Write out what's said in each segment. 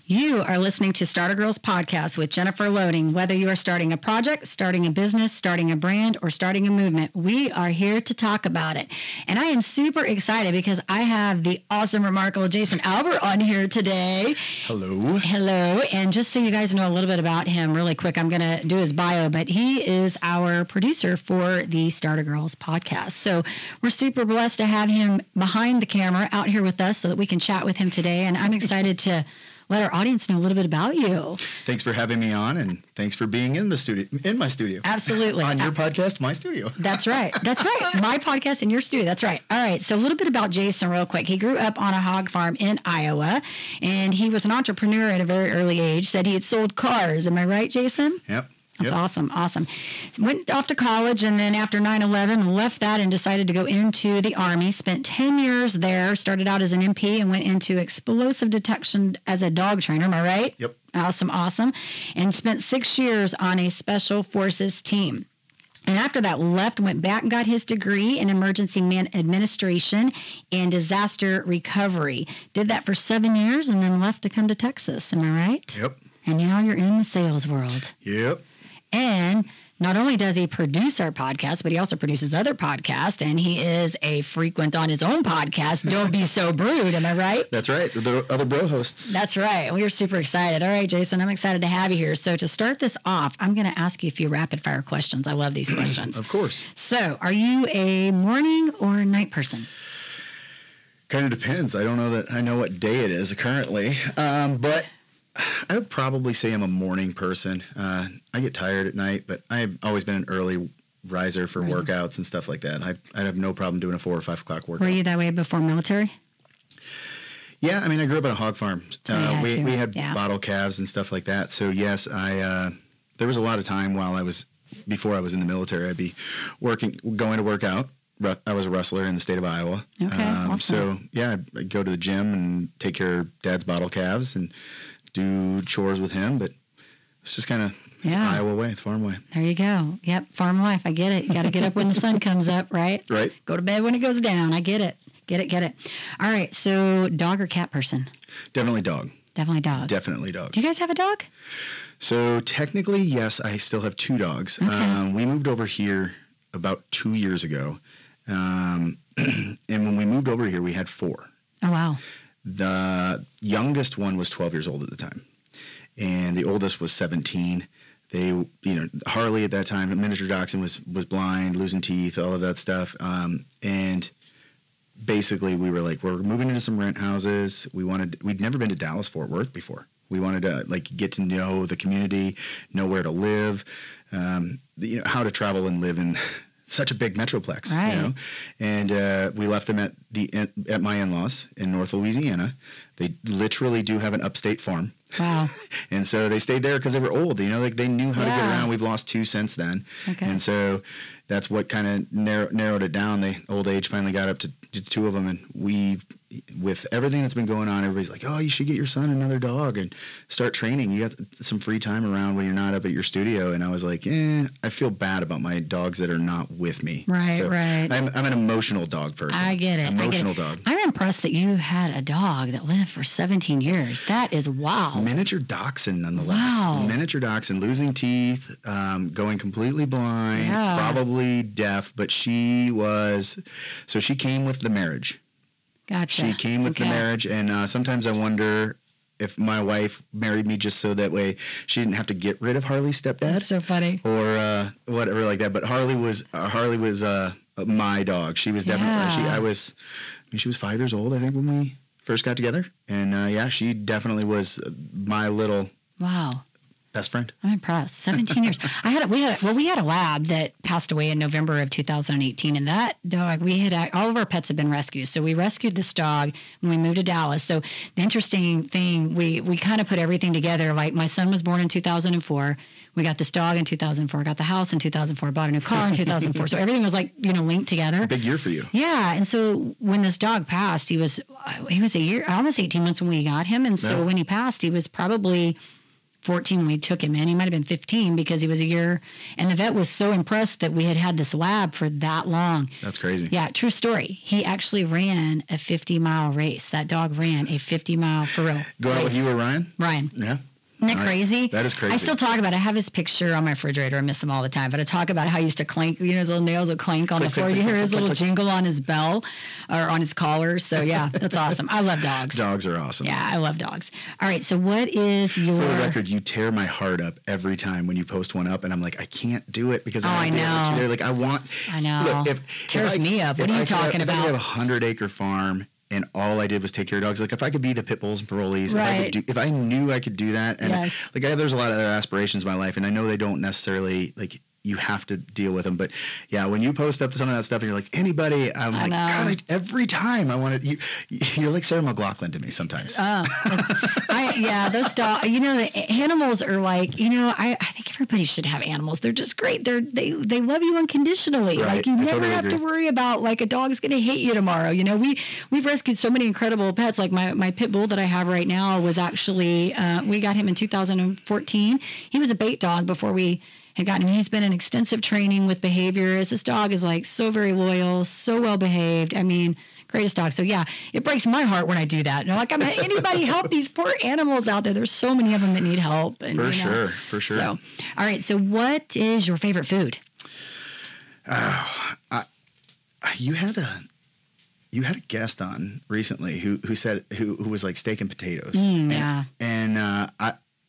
You are listening to Starter Girls Podcast with Jennifer Loading. Whether you are starting a project, starting a business, starting a brand, or starting a movement, we are here to talk about it. And I am super excited because I have the awesome, remarkable Jason Alber on here today. Hello. Hello. And just so you guys know a little bit about him really quick, I'm going to do his bio, but he is our producer for the Starter Girls Podcast. So we're super blessed to have him behind the camera out here with us so that we can chat with him today. And I'm excited to let our audience know a little bit about you. Thanks for having me on, and thanks for being in the studio, in my studio. Absolutely. On your podcast, my studio. That's right. That's right. My podcast in your studio. That's right. All right. So a little bit about Jason real quick. He grew up on a hog farm in Iowa, and he was an entrepreneur at a very early age. Said he had sold cars. Am I right, Jason? Yep. That's awesome. Awesome. Went off to college, and then after 9/11, left that and decided to go into the Army. Spent 10 years there, started out as an MP and went into explosive detection as a dog trainer. Am I right? Yep. Awesome. Awesome. And spent 6 years on a special forces team. And after that, left, went back and got his degree in emergency administration and disaster recovery. Did that for 7 years and then left to come to Texas. Am I right? Yep. And now you're in the sales world. Yep. And not only does he produce our podcast, but he also produces other podcasts, and he is a frequent on his own podcast, Don't Be So Brewed. Am I right? That's right. The other bro hosts. That's right. We are super excited. All right, Jason, I'm excited to have you here. So to start this off, I'm going to ask you a few rapid-fire questions. I love these questions. Of course. So are you a morning or a night person? Kind of depends. I don't know that I know what day it is currently, but I would probably say I'm a morning person. I get tired at night, but I've always been an early riser for workouts and stuff like that. I'd have no problem doing a 4 or 5 o'clock workout. Were you that way before military? Yeah, I mean, I grew up on a hog farm. So we had bottle calves and stuff like that. So yes, there was a lot of time before I was in the military, I'd be going to work out. I was a wrestler in the state of Iowa. Okay, awesome. So yeah, I'd go to the gym and take care of Dad's bottle calves and do chores with him, but it's just kind of Iowa way, the farm way. There you go. Yep, farm life. I get it. You got to get up when the sun comes up, right? Right. Go to bed when it goes down. I get it. Get it. All right, so dog or cat person? Definitely dog. Definitely dog. Definitely dog. Do you guys have a dog? So technically, yes, I still have 2 dogs. Okay. We moved over here about 2 years ago, and when we moved over here, we had 4. Oh, wow. The youngest one was 12 years old at the time, and the oldest was 17. They, Harley at that time, a miniature dachshund, was blind, losing teeth, all of that stuff. And basically, we were like, we're moving into some rent houses. We'd never been to Dallas-Fort Worth before. We wanted to get to know the community, know where to live, how to travel and live in such a big metroplex, right. And we left them at my in-laws in North Louisiana. They literally do have an upstate farm. Wow. And so they stayed there because they were old, they knew how to get around. We've lost 2 since then. Okay. And so that's what kind of narrowed it down. The old age finally got up to 2 of them, and with everything that's been going on, everybody's like, oh, you should get your son another dog and start training. You got some free time around when you're not up at your studio. And I was like, I feel bad about my dogs that are not with me. Right, so right. I'm an emotional dog person. I get it. Emotional dog. I'm impressed that you had a dog that lived for 17 years. That is wow. Miniature dachshund, nonetheless. Wow. Miniature dachshund, losing teeth, going completely blind, probably deaf, but she came with the marriage. Gotcha. She came with the marriage, and sometimes I wonder if my wife married me just so that way she didn't have to get rid of Harley's stepdad. That's so funny. Or whatever like that. But Harley was my dog. She was definitely she was 5 years old, I think, when we first got together, and she definitely was my little best friend. I'm impressed. 17 years. We had a lab that passed away in November of 2018, and that dog, all of our pets have been rescued. So we rescued this dog when we moved to Dallas. So the interesting thing, we kind of put everything together. Like my son was born in 2004. We got this dog in 2004, got the house in 2004, bought a new car in 2004. So everything was linked together. Big year for you. Yeah. And so when this dog passed, he was a year, almost 18 months when we got him. And so when he passed, he was probably 14 when we took him in. He might have been 15 because he was a year. And the vet was so impressed that we had had this lab for that long. That's crazy. Yeah, true story. He actually ran a 50-mile race. That dog ran a 50-mile for real. Go out with you or Ryan? Ryan. Yeah. Isn't that crazy? That is crazy. I still talk about it. I have his picture on my refrigerator. I miss him all the time. But I talk about how he used to clank, his little nails would clank on the floor. You hear his little jingle on his bell or on his collar. So, yeah, that's awesome. I love dogs. Dogs are awesome. Yeah, I love dogs. All right, so what is your... For the record, you tear my heart up every time when you post one up, and I'm like, I can't do it because I know. There. Like, I know. Look, tears me up. What are you talking about? If I have a 100-acre farm and all I did was take care of dogs, like if I could be the pit bulls and parolees, right. if I knew I could do that, and yes. There's a lot of other aspirations in my life, and I know they don't necessarily like you have to deal with them, but yeah, when you post up some of that stuff and you're like anybody, I'm like, God, every time I want to, you're like Sarah McLachlan to me sometimes. Those dogs, the animals are like, I think everybody should have animals. They're just great. They love you unconditionally. Right. Like you never have to worry about like a dog's going to hate you tomorrow. We've rescued so many incredible pets. Like my pit bull that I have right now was actually, we got him in 2014. He was a bait dog before we had gotten him. He's been in extensive training with behaviorists. This dog is like so very loyal, so well behaved. I mean, greatest dog. So yeah, it breaks my heart when I do that. Anybody help these poor animals out there? There's so many of them that need help. And, for sure. So, all right. So what is your favorite food? You had a guest on recently who said who was like steak and potatoes. Yeah. And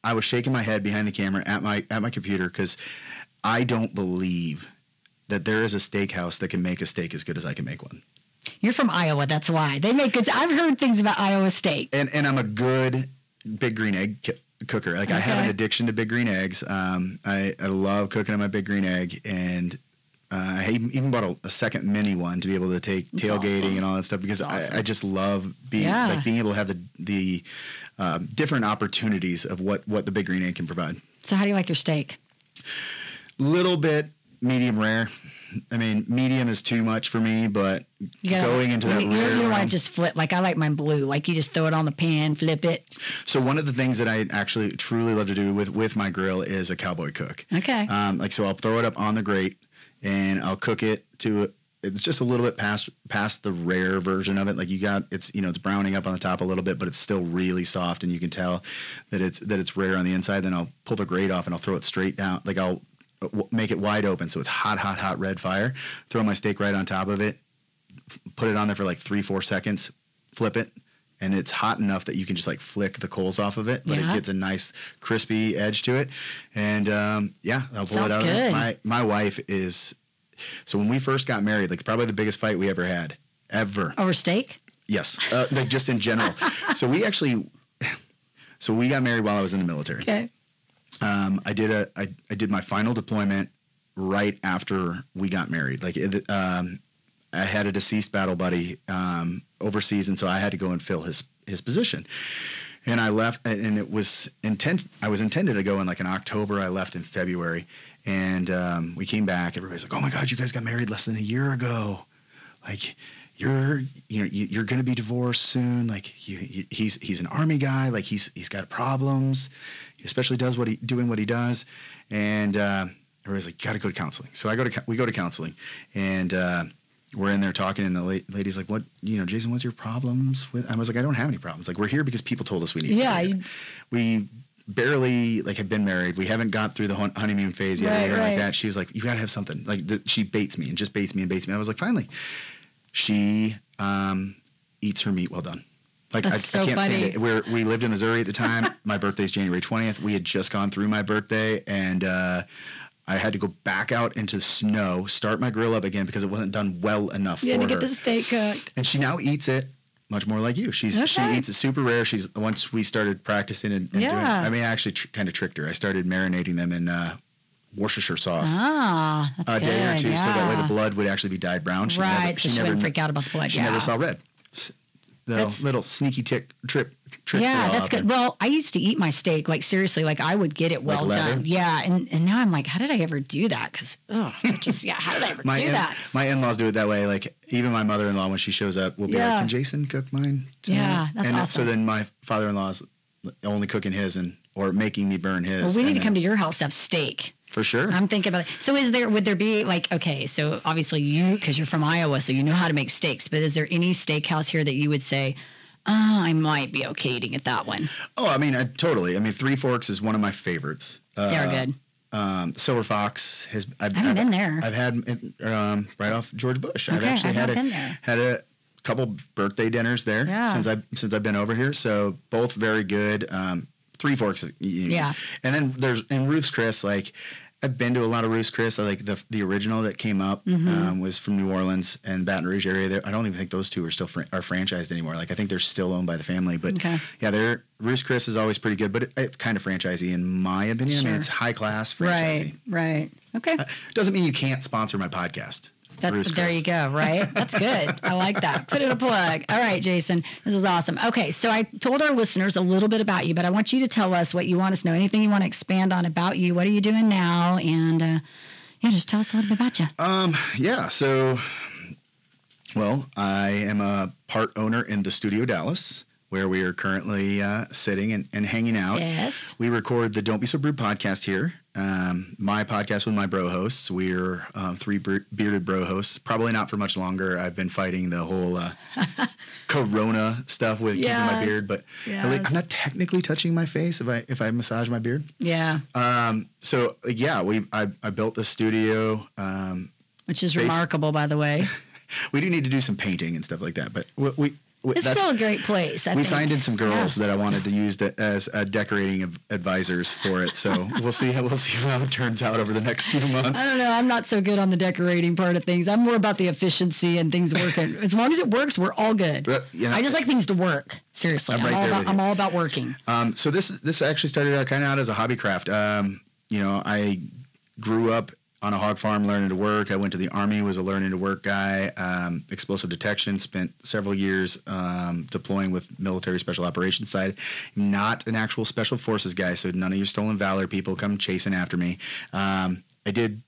I was shaking my head behind the camera at my computer because I don't believe that there is a steakhouse that can make a steak as good as I can make one. You're from Iowa, that's why. They make good. I've heard things about Iowa steak. And I'm a good big green egg cooker. Like I have an addiction to big green eggs. I love cooking on my big green egg, and I even bought a second mini one to be able to take tailgating and all that stuff because I just love being able to have the different opportunities of what the big green egg can provide. So how do you like your steak? Little bit medium rare. I mean, medium is too much for me, but going into that rare, you don't want to just flip. Like I like mine blue. Like you just throw it on the pan, flip it. So one of the things that I actually truly love to do with my grill is a cowboy cook. Okay. So I'll throw it up on the grate and I'll cook it to it's just a little bit past the rare version of it. Like it's browning up on the top a little bit, but it's still really soft, and you can tell that it's rare on the inside. Then I'll pull the grate off and I'll throw it straight down. Like I'll make it wide open so it's hot red fire. Throw my steak right on top of it. Put it on there for like 3-4 seconds. Flip it, and it's hot enough that you can just like flick the coals off of it, but it gets a nice crispy edge to it. And I'll pull it out. Good. My wife is. So when we first got married, like probably the biggest fight we ever had, ever. Over steak? Yes, like just in general. So we got married while I was in the military. Okay. I did my final deployment right after we got married. Like I had a deceased battle buddy overseas, and so I had to go and fill his position. And I left, and I was intended to go in like in October. I left in February, and we came back. Everybody's like, "Oh my God, you guys got married less than a year ago. Like you're going to be divorced soon. Like he's an Army guy. Like he's got problems. He especially does doing what he does." And everybody's like, "You got to go to counseling." So we go to counseling, and we're in there talking, and the lady's like, "What, Jason, what's your problems with?" I was like, "I don't have any problems. Like, we're here because people told us we need to be here. We barely have been married. We haven't got through the honeymoon phase yet or anything like that." She's like, "You got to have something." Like she baits me and just baits me and baits me. I was like, finally. She eats her meat well done. Like That's so I can't funny. stand it. We lived in Missouri at the time. My birthday's January 20th. We had just gone through my birthday, and I had to go back out into the snow, start my grill up again because it wasn't done well enough for her. You had to get the steak cooked. And she now eats it much more like you. She eats it super rare. Once we started practicing and doing it, I mean, I actually kind of tricked her. I started marinating them in Worcestershire sauce. Ah, that's good. A day or two, so that way the blood would actually be dyed brown. She wouldn't freak out about the blood. She never saw red. The little sneaky trick. Yeah, that's good. Well, I used to eat my steak, like seriously, like I would get it well done. Yeah, and now I'm like, how did I ever do that? Because, how did I ever do that? My in-laws do it that way. Like, even my mother-in-law, when she shows up, will be like, "Can Jason cook mine tonight?" Yeah, that's awesome. So then my father-in-law's only cooking his, and or making me burn his. Well, we need to come to your house to have steak. For sure. I'm thinking about it. So would there be like, okay, so obviously because you're from Iowa, so you know how to make steaks, but is there any steakhouse here that you would say, I might be okay eating at that one? Oh, I mean, totally. I mean, Three Forks is one of my favorites. They're good. Silver Fox I haven't been there. I've had it right off George Bush. Okay, I've actually had a couple birthday dinners there since I've been over here. So both very good. Three Forks, yeah. And then there's in Ruth's Chris, like I've been to a lot of Ruth's Chris. I like the original that came up was from New Orleans and Baton Rouge area. I don't even think those two are still are franchised anymore. Like I think they're still owned by the family. But yeah, Ruth's Chris is always pretty good. But it's kind of franchisey in my opinion. Sure. I mean, it's high class franchisey. Right. Okay. Doesn't mean you can't sponsor my podcast. There you go, right? That's good. I like that. Put in a plug. All right, Jason. This is awesome. Okay, so I told our listeners a little bit about you, but I want you to tell us what you want us to know. Anything you want to expand on about you. What are you doing now? And just tell us a little bit about you. Yeah, so, well, I am a part owner in the Studio Dallas, where we are currently sitting and hanging out. Yes. We record the Don't Be So Brewed podcast here. My podcast with my bro hosts. We're three bearded bro hosts. Probably not for much longer. I've been fighting the whole corona stuff with keeping my beard, but I'm not technically touching my face if I massage my beard. Yeah. So I built the studio, which is remarkable, by the way. We do need to do some painting and stuff like that, but it's still a great place. I think. Signed in some girls that I wanted to use as decorating advisors for it. So we'll see how it turns out over the next few months. I don't know. I'm not so good on the decorating part of things. I'm more about the efficiency and things working. As long as it works, we're all good. I just like things to work. Seriously, I'm all about working. So this actually started out kind of as a hobby craft. I grew up on a hog farm learning to work. I went to the Army, was a learning to work guy, explosive detection, spent several years deploying with military special operations side. Not an actual special forces guy, so none of your stolen valor people come chasing after me. I did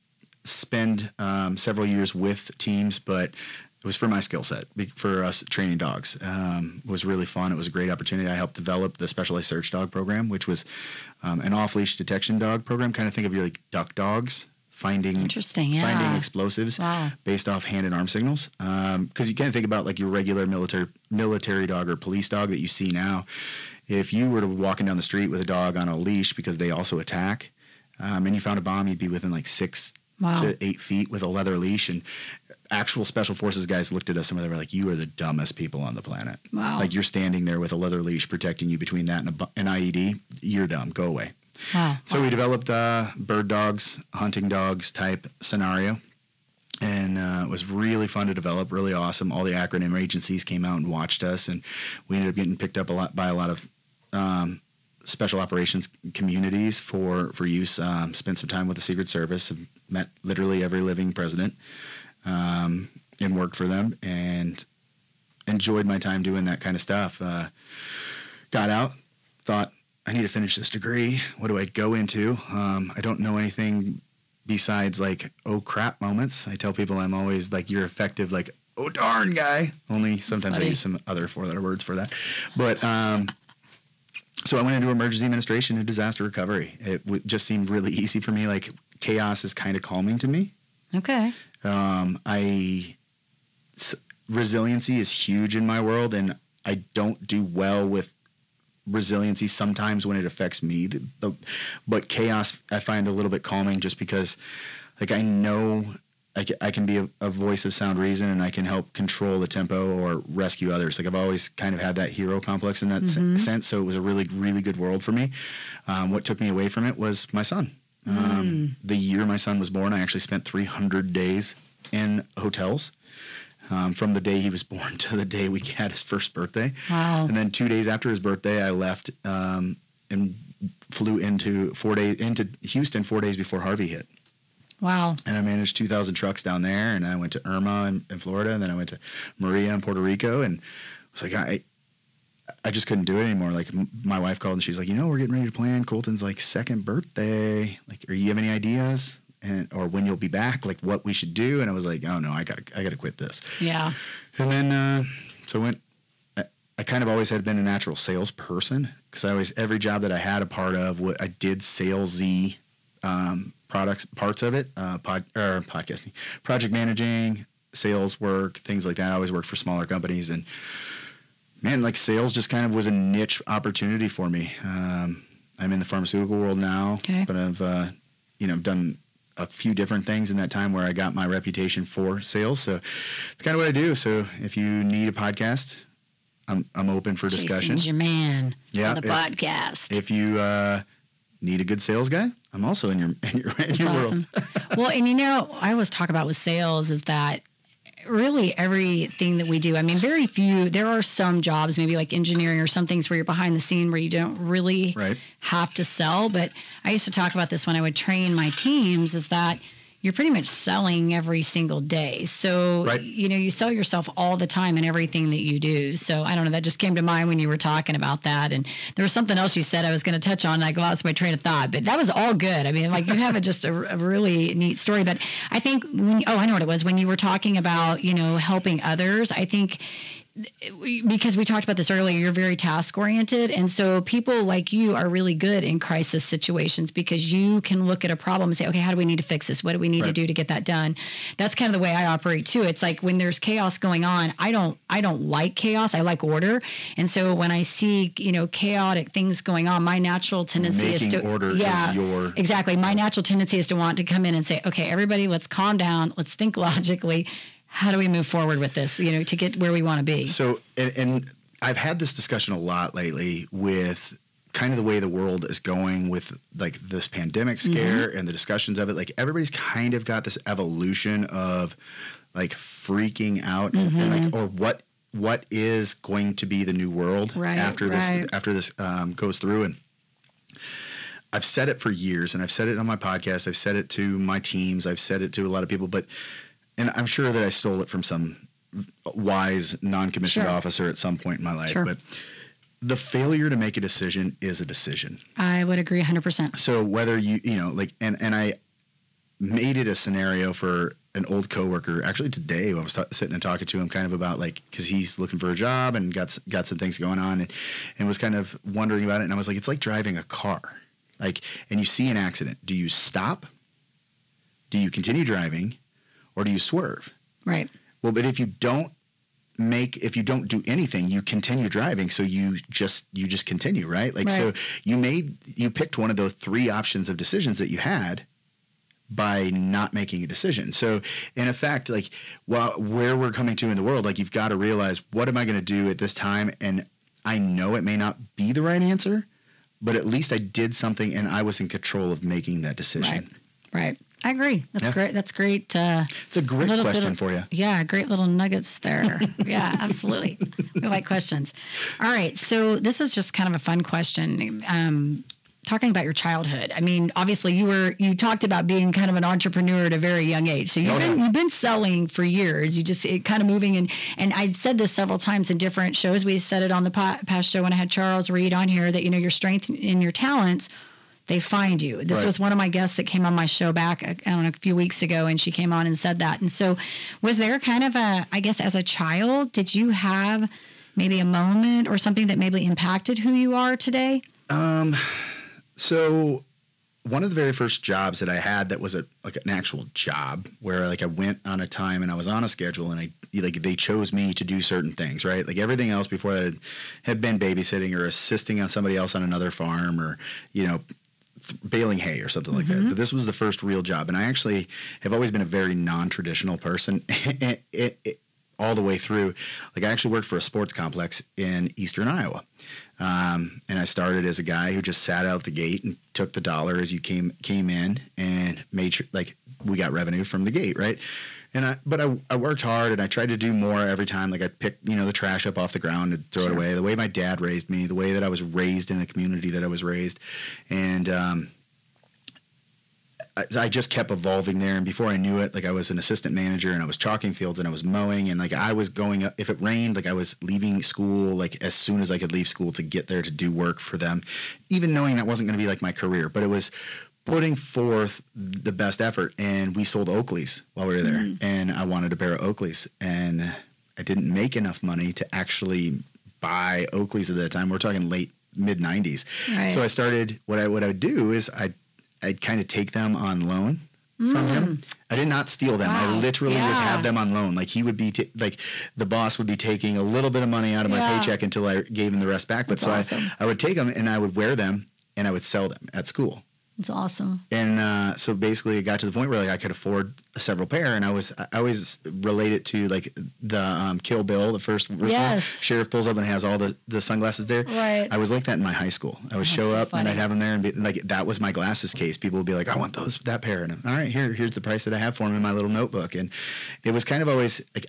spend several years with teams, but it was for my skill set, for us training dogs. It was really fun. It was a great opportunity. I helped develop the Specialized Search Dog program, which was an off-leash detection dog program. Kind of think of your like duck dogs. Finding explosives based off hand and arm signals. Because you can't think about like your regular military dog or police dog that you see now. If you were to walking down the street with a dog on a leash because they also attack, and you found a bomb, you'd be within like 6 to 8 feet with a leather leash. And actual special forces guys looked at us and they were like, "You are the dumbest people on the planet. Wow. Like you're standing there with a leather leash protecting you between that and an IED. You're dumb. Go away." Wow. So we developed bird dogs, hunting dogs type scenario, and it was really fun to develop, really awesome. All the acronym agencies came out and watched us, and we ended up getting picked up by a lot of special operations communities for use. Spent some time with the Secret Service, and met literally every living president, and worked for them, and enjoyed my time doing that kind of stuff. Got out, thought, I need to finish this degree. What do I go into? I don't know anything besides like, oh crap moments. I tell people I'm always like, you're effective, like, oh darn guy. Only sometimes I use some other four-letter words for that. But so I went into emergency administration and disaster recovery. It just seemed really easy for me. Like chaos is kind of calming to me. Okay. Resiliency is huge in my world, and I don't do well with resiliency sometimes when it affects me, but chaos I find a little bit calming, just because like I know I can be a voice of sound reason, and I can help control the tempo or rescue others. Like I've always kind of had that hero complex in that sense, so it was a really, really good world for me. What took me away from it was my son. The year my son was born, I actually spent 300 days in hotels. From the day he was born to the day we had his first birthday. Wow. And then 2 days after his birthday, I left and flew into Houston 4 days before Harvey hit. Wow. And I managed 2,000 trucks down there, and I went to Irma in Florida, and then I went to Maria in Puerto Rico, and I was like, I just couldn't do it anymore. Like my wife called and she's like, we're getting ready to plan Colton's like second birthday. Like, you have any ideas? Or when you'll be back, like what we should do. And I was like, oh no, I gotta quit this. Yeah. And then, so I kind of always had been a natural salesperson because every job that I had a part of, I did salesy parts of it, podcasting, project managing, sales work, things like that. I always worked for smaller companies, and man, like sales just kind of was a niche opportunity for me. I'm in the pharmaceutical world now, but I've done a few different things in that time where I got my reputation for sales. So it's kind of what I do. So if you need a podcast, I'm open for discussion. Jason's your man on the podcast. If you need a good sales guy, I'm also in your world. Well, and I always talk about with sales is that really everything that we do, I mean, very few, there are some jobs, maybe like engineering or some things where you're behind the scene where you don't really have to sell. But I used to talk about this when I would train my teams, is that you're pretty much selling every single day. So, you sell yourself all the time in everything that you do. So I don't know, that just came to mind when you were talking about that. And there was something else you said I was going to touch on, and I lost my train of thought, but that was all good. I mean, like you have just a really neat story, but I think I know what it was when you were talking about, helping others. I think because we talked about this earlier, you're very task oriented. And so people like you are really good in crisis situations because you can look at a problem and say, okay, how do we need to fix this? What do we need to do to get that done? That's kind of the way I operate too. It's like when there's chaos going on, I don't like chaos. I like order. And so when I see, chaotic things going on, my natural tendency is to exactly. My natural tendency is to want to come in and say, okay, everybody, let's calm down. Let's think logically. How do we move forward with this, to get where we want to be? So, and I've had this discussion a lot lately with kind of the way the world is going with like this pandemic scare and the discussions of it. Like everybody's kind of got this evolution of like freaking out and like, or what is going to be the new world after this goes through. And I've said it for years, and I've said it on my podcast. I've said it to my teams. I've said it to a lot of people, and I'm sure that I stole it from some wise non-commissioned officer at some point in my life. But the failure to make a decision is a decision. I would agree 100%. So whether and I made it a scenario for an old coworker. Actually today I was sitting and talking to him kind of about because he's looking for a job and got some things going on and was kind of wondering about it. And I was like, it's like driving a car. And you see an accident. Do you stop? Do you continue driving? Or do you swerve? Right. Well, but if you don't do anything, you continue driving. So you just continue, right? So you picked one of those three options of decisions that you had by not making a decision. So in effect, where we're coming to in the world, you've got to realize, what am I going to do at this time? And I know it may not be the right answer, but at least I did something and I was in control of making that decision. Right. I agree. That's great. That's great. It's a great question for you. Yeah, great little nuggets there. Yeah, absolutely. We like questions. All right. So this is just kind of a fun question. Talking about your childhood. I mean, obviously you talked about being kind of an entrepreneur at a very young age. So you've been selling for years. You just kind of moving and I've said this several times in different shows. We said it on the past show when I had Charles Reed on here that, your strength and your talents, they find you. This was one of my guests that came on my show back, a few weeks ago, and she came on and said that. And so was there kind of I guess as a child, did you have maybe a moment or something that maybe impacted who you are today? So one of the very first jobs that I had that was an actual job where I went on a time and I was on a schedule and they chose me to do certain things, right? Everything else before that had been babysitting or assisting on somebody else on another farm or, baling hay or something like that. But this was the first real job. And I actually have always been a very non-traditional person all the way through. I actually worked for a sports complex in eastern Iowa. And I started as a guy who just sat out the gate and took the dollar as you came in and made sure we got revenue from the gate, right? But I worked hard and I tried to do more every time. I'd pick, the trash up off the ground and throw it away. The way my dad raised me, the way that I was raised in the community that I was raised. And I just kept evolving there. And before I knew it, I was an assistant manager and I was chalking fields and I was mowing. And I was going up, if it rained, I was leaving school, as soon as I could leave school to get there to do work for them, even knowing that wasn't going to be my career. But it was putting forth the best effort. And we sold Oakleys while we were there. And I wanted a pair of Oakleys. And I didn't make enough money to actually buy Oakleys at that time. We're talking mid 90s. Right. So I started, what I would do is I'd kind of take them on loan from him. I did not steal them. Wow. I literally would have them on loan. Like he would be like the boss would be taking a little bit of money out of my paycheck until I gave him the rest back. But That's awesome. I would take them and I would wear them and I would sell them at school. It's awesome. And so basically it got to the point where like I could afford several pair, and I always relate it to like the Kill Bill, the first one. Sheriff pulls up and has all the sunglasses there. Right. I was like that in my high school. I would show up and I'd have them there and be like, that was my glasses case. People would be like, I want that pair. And all right, here's the price that I have for them in my little notebook. And it was kind of always like,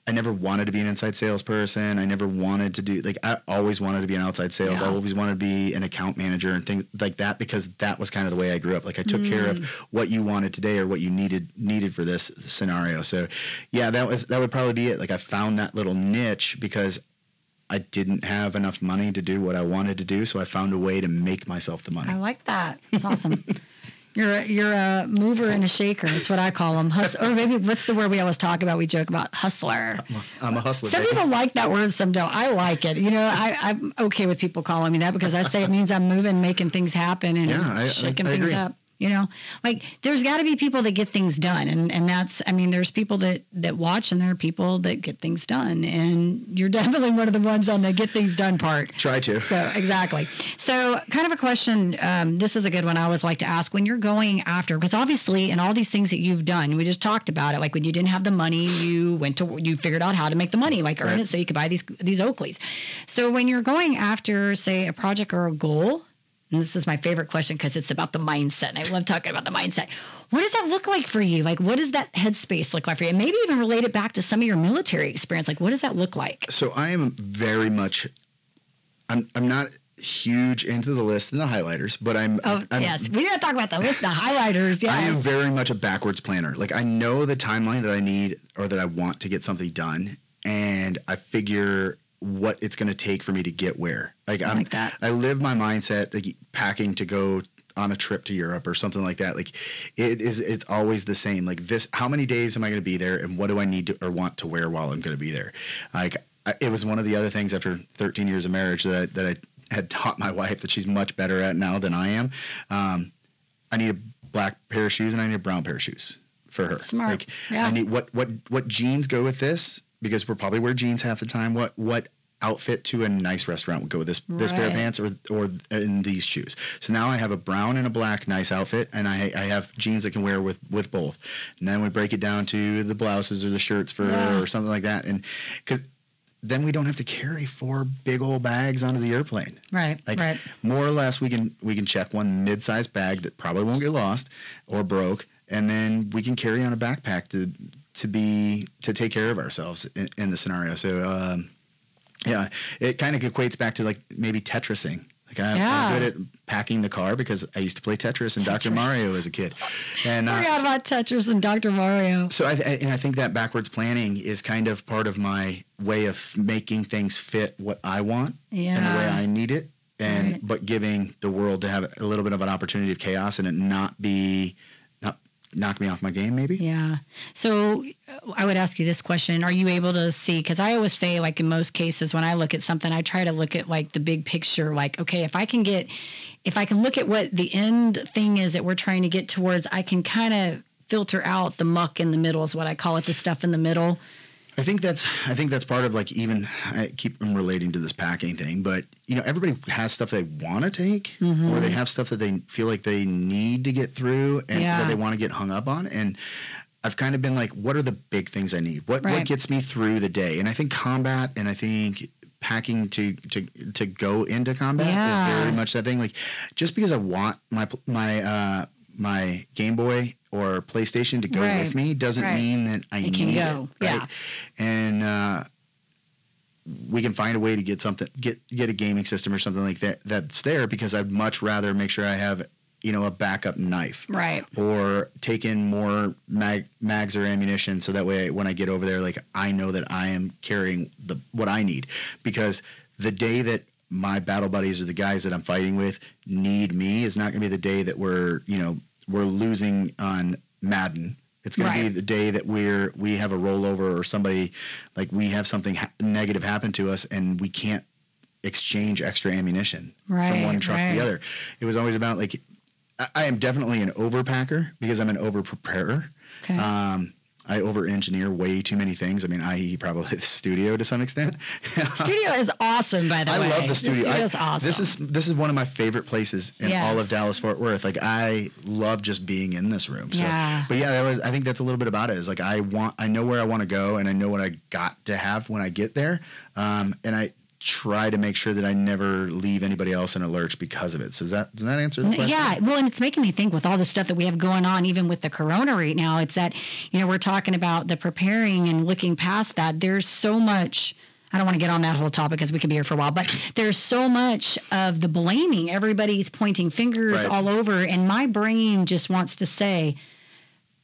I never wanted to be an inside salesperson. I never wanted to do, like, I always wanted to be an outside sales. I always wanted to be an account manager and things like that, because that was kind of the way I grew up. Like I took care of what you wanted today or what you needed for this scenario. So yeah, that would probably be it. Like I found that little niche because I didn't have enough money to do what I wanted to do. So I found a way to make myself the money. I like that. It's awesome. You're a mover and a shaker. That's what I call them. Or maybe what's the word we always talk about? We joke about hustler. I'm a hustler. Some people like that word, some don't. I like it. You know, I'm okay with people calling me that because I say it means I'm moving, making things happen, and shaking things up. You know, like there's got to be people that get things done. And that's, I mean, there's people that watch and there are people that get things done. And you're definitely one of the ones on the get things done part. Try to. So, exactly. So kind of a question, this is a good one I always like to ask when you're going after, because obviously in all these things that you've done, we just talked about it. Like when you didn't have the money, you figured out how to make the money, like earn it so you could buy these Oakleys. So when you're going after, say, a project or a goal, and this is my favorite question because it's about the mindset. And I love talking about the mindset. What does that look like for you? Like, what does that headspace look like for you? And maybe even relate it back to some of your military experience. Like, what does that look like? So I am very much, I'm not huge into the list and the highlighters, but I'm yes. We got to talk about the list, the highlighters. Yes. I am very much a backwards planner. Like I know the timeline that I need or that I want to get something done. And I figure what it's going to take for me to get where. Like I like that. I live my mindset, like packing to go on a trip to Europe or something like that. Like it's always the same. Like this, how many days am I going to be there and what do I need to or want to wear while I'm going to be there? Like it was one of the other things after 13 years of marriage that I had taught my wife that she's much better at now than I am. I need a black pair of shoes and I need a brown pair of shoes for her. Smart. Like I need what jeans go with this, because we'll probably wear jeans half the time. What outfit to a nice restaurant would go with this pair of pants or in these shoes. So now I have a brown and a black nice outfit, and I have jeans that can wear with both. And then we break it down to the blouses or the shirts for or something like that. And because then we don't have to carry 4 big old bags onto the airplane. Right. More or less we can check one mid-sized bag that probably won't get lost or broke, and then we can carry on a backpack to take care of ourselves in the scenario. So yeah, it kind of equates back to like maybe Tetrising. Like I'm good at packing the car because I used to play Tetris and Dr. Mario as a kid. And I forgot about Tetris and Dr. Mario. So I think that backwards planning is kind of part of my way of making things fit what I want and the way I need it, and but giving the world to have a little bit of an opportunity of chaos and it not knock me off my game, maybe? Yeah. So I would ask you this question. Are you able to see, because I always say, like in most cases, when I look at something, I try to look at like the big picture, like, okay, if I can look at what the end thing is that we're trying to get towards, I can kind of filter out the muck in the middle is what I call it, the stuff in the middle. I think that's part of like, even I keep relating to this packing thing, but you know, everybody has stuff they want to take, or they have stuff that they feel like they need to get through and that they want to get hung up on. And I've kind of been like, what are the big things I need? What gets me through the day? And I think combat, and I think packing to go into combat is very much that thing. Like, just because I want my Game Boy or PlayStation to go with me doesn't mean that I need it. Right? Yeah. And we can find a way to get a gaming system or something like that that's there, because I'd much rather make sure I have, you know, a backup knife. Right. Or take in more mags or ammunition, so that way when I get over there, like, I know that I am carrying what I need. Because the day that my battle buddies or the guys that I'm fighting with need me is not going to be the day that we're losing on Madden It's going to be the day that we have a rollover, or somebody, like, we have something negative happen to us and we can't exchange extra ammunition from one truck to the other. It was always about, like, I am definitely an overpacker because I'm an over-preparer. Okay. I over-engineer way too many things. I mean, i.e. probably the studio to some extent. Studio is awesome, by the way. I love the studio. The studio is awesome. This is one of my favorite places in all of Dallas-Fort Worth. Like, I love just being in this room. So, but yeah, I think that's a little bit about it. Is like, I know where I want to go, and I know what I got to have when I get there. And I try to make sure that I never leave anybody else in a lurch because of it. So does that answer the question? Yeah. Well, and it's making me think, with all the stuff that we have going on, even with the corona right now, it's that, we're talking about the preparing and looking past that. There's so much, I don't want to get on that whole topic because we could be here for a while, but there's so much of the blaming. Everybody's pointing fingers all over. And my brain just wants to say,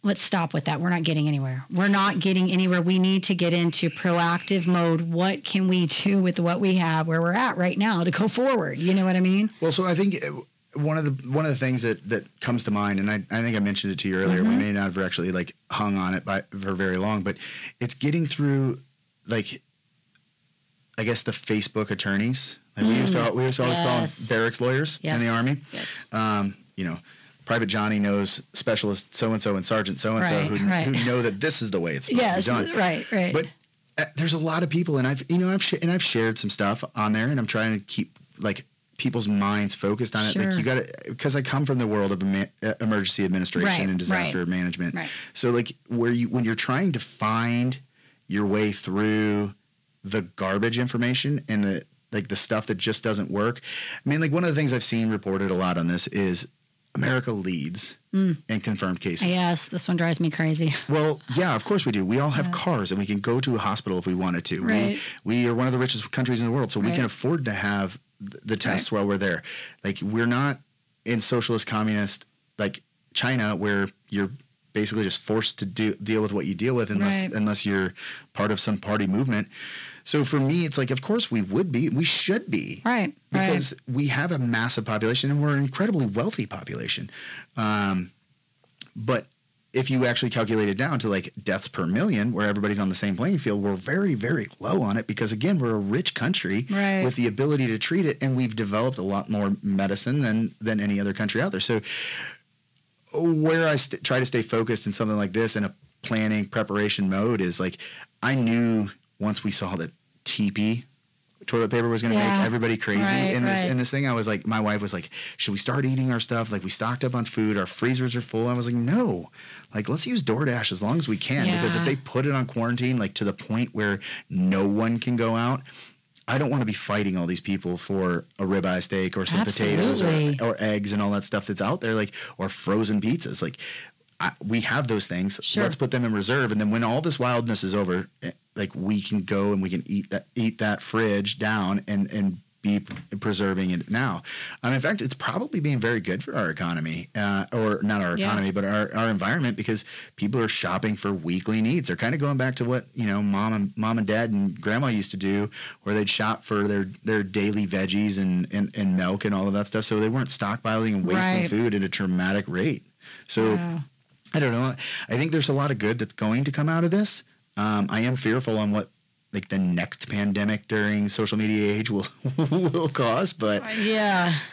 let's stop with that. We're not getting anywhere. We're not getting anywhere. We need to get into proactive mode. What can we do with what we have, where we're at right now, to go forward? You know what I mean? Well, so I think one of the things that comes to mind, and I think I mentioned it to you earlier. We may not have actually, like, hung on it for very long, but it's getting through, like, I guess, the Facebook attorneys. Like, we used to always call them barracks lawyers in the Army. Yes. Private Johnny knows Specialist so-and-so and Sergeant so-and-so who know that this is the way it's supposed to be done. Right. But there's a lot of people, and I've shared some stuff on there, and I'm trying to keep, like, people's minds focused on it. Like, you got to, because I come from the world of emergency administration and disaster management. Right. So, like, when you're trying to find your way through the garbage information and the stuff that just doesn't work. I mean, like, one of the things I've seen reported a lot on this is America leads in confirmed cases. Yes, this one drives me crazy. Well, yeah, of course we do. We all have cars, and we can go to a hospital if we wanted to. Right. We are one of the richest countries in the world, so we can afford to have the tests while we're there. Like, we're not in socialist, communist, like China, where you're basically just forced to deal with what you deal with unless you're part of some party movement. So for me, it's like, of course we should be. Right. Because we have a massive population, and we're an incredibly wealthy population. But if you actually calculate it down to, like, deaths per million, where everybody's on the same playing field, we're very, very low on it because, again, we're a rich country with the ability to treat it, and we've developed a lot more medicine than any other country out there. So where I try to stay focused in something like this in a planning preparation mode is, like, I knew once we saw that TP toilet paper was going to make everybody crazy in this thing, I was like, my wife was like, should we start eating our stuff? Like, we stocked up on food, our freezers are full. I was like, no, like, let's use DoorDash as long as we can, because if they put it on quarantine, like, to the point where no one can go out, I don't want to be fighting all these people for a ribeye steak or some potatoes or eggs and all that stuff that's out there, like, or frozen pizzas. Like, we have those things. Sure. Let's put them in reserve, and then when all this wildness is over, like, we can go and we can eat that fridge down and be preserving it now. In fact, it's probably being very good for our economy, or not our economy, but our environment, because people are shopping for weekly needs. They're kind of going back to what, mom and dad and grandma used to do, where they'd shop for their daily veggies and milk and all of that stuff. So they weren't stockpiling and wasting food at a dramatic rate. So I don't know. I think there's a lot of good that's going to come out of this. I am fearful on what, like, the next pandemic during social media age will cause, but